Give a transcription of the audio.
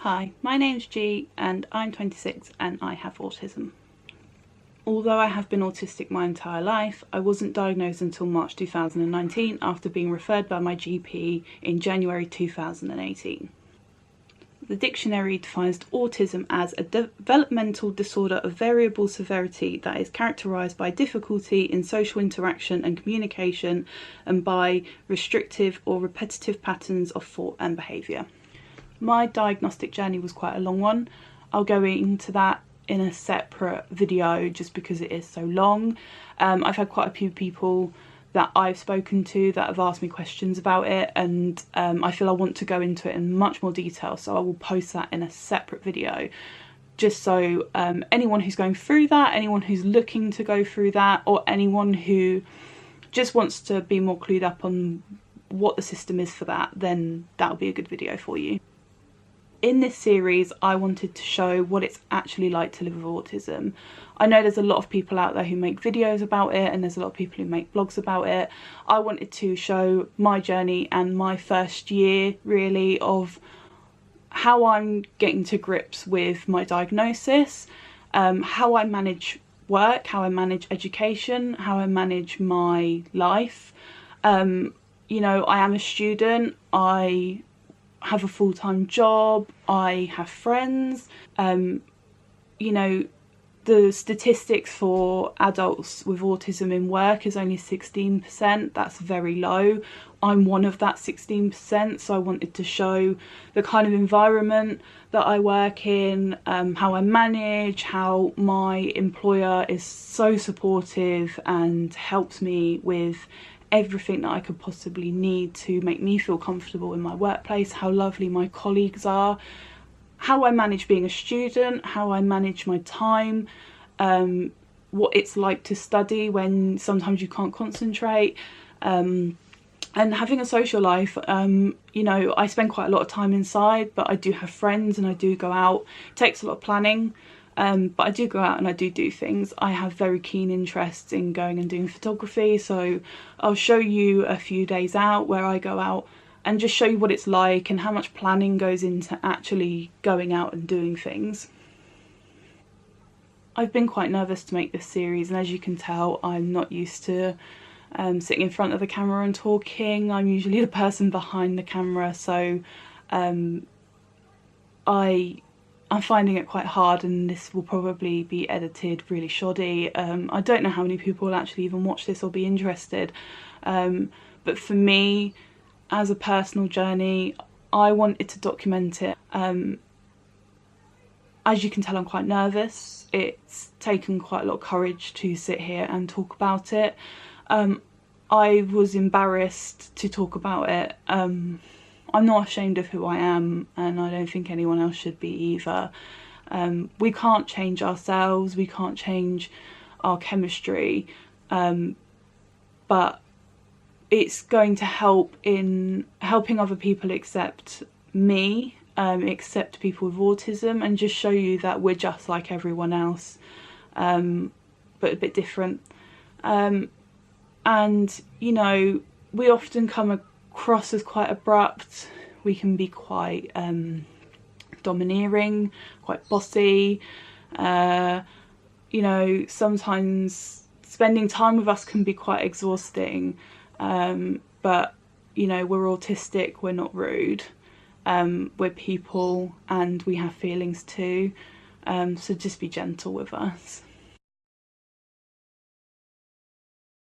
Hi, my name's G and I'm 26 and I have autism. Although I have been autistic my entire life, I wasn't diagnosed until March 2019 after being referred by my GP in January 2018. The dictionary defines autism as a developmental disorder of variable severity that is characterised by difficulty in social interaction and communication and by restrictive or repetitive patterns of thought and behaviour. My diagnostic journey was quite a long one. I'll go into that in a separate video just because it is so long. I've had quite a few people that I've spoken to that have asked me questions about it, and I feel I want to go into it in much more detail, so I will post that in a separate video just so anyone who's going through that, anyone who's looking to go through that, or anyone who just wants to be more clued up on what the system is for that, then that'll be a good video for you. In this series, I wanted to show what it's actually like to live with autism. I know there's a lot of people out there who make videos about it, and there's a lot of people who make blogs about it. I wanted to show my journey and my first year, really, of how I'm getting to grips with my diagnosis, how I manage work, how I manage education, how I manage my life. You know, I am a student, I have a full-time job, I have friends. You know, the statistics for adults with autism in work is only 16%. That's very low. I'm one of that 16%, so I wanted to show the kind of environment that I work in, how I manage, how my employer is so supportive and helps me with everything that I could possibly need to make me feel comfortable in my workplace, how lovely my colleagues are, how I manage being a student, how I manage my time, what it's like to study when sometimes you can't concentrate, and having a social life. You know, I spend quite a lot of time inside, but I do have friends and I do go out. It takes a lot of planning. But I do go out and I do things. I have very keen interests in going and doing photography, so I'll show you a few days out where I go out and just show you what it's like and how much planning goes into actually going out and doing things. I've been quite nervous to make this series, and as you can tell, I'm not used to sitting in front of the camera and talking. I'm usually the person behind the camera, so I'm finding it quite hard, and this will probably be edited really shoddy. I don't know how many people will actually even watch this or be interested, but for me, as a personal journey, I wanted to document it. As you can tell, I'm quite nervous. It's taken quite a lot of courage to sit here and talk about it. I was embarrassed to talk about it. I'm not ashamed of who I am, and I don't think anyone else should be either. We can't change ourselves, we can't change our chemistry, but it's going to help in helping other people accept me, accept people with autism, and just show you that we're just like everyone else, but a bit different. And, you know, we often come across as quite abrupt. We can be quite domineering, quite bossy. You know, sometimes spending time with us can be quite exhausting, but you know, we're autistic, we're not rude, we're people and we have feelings too, so just be gentle with us.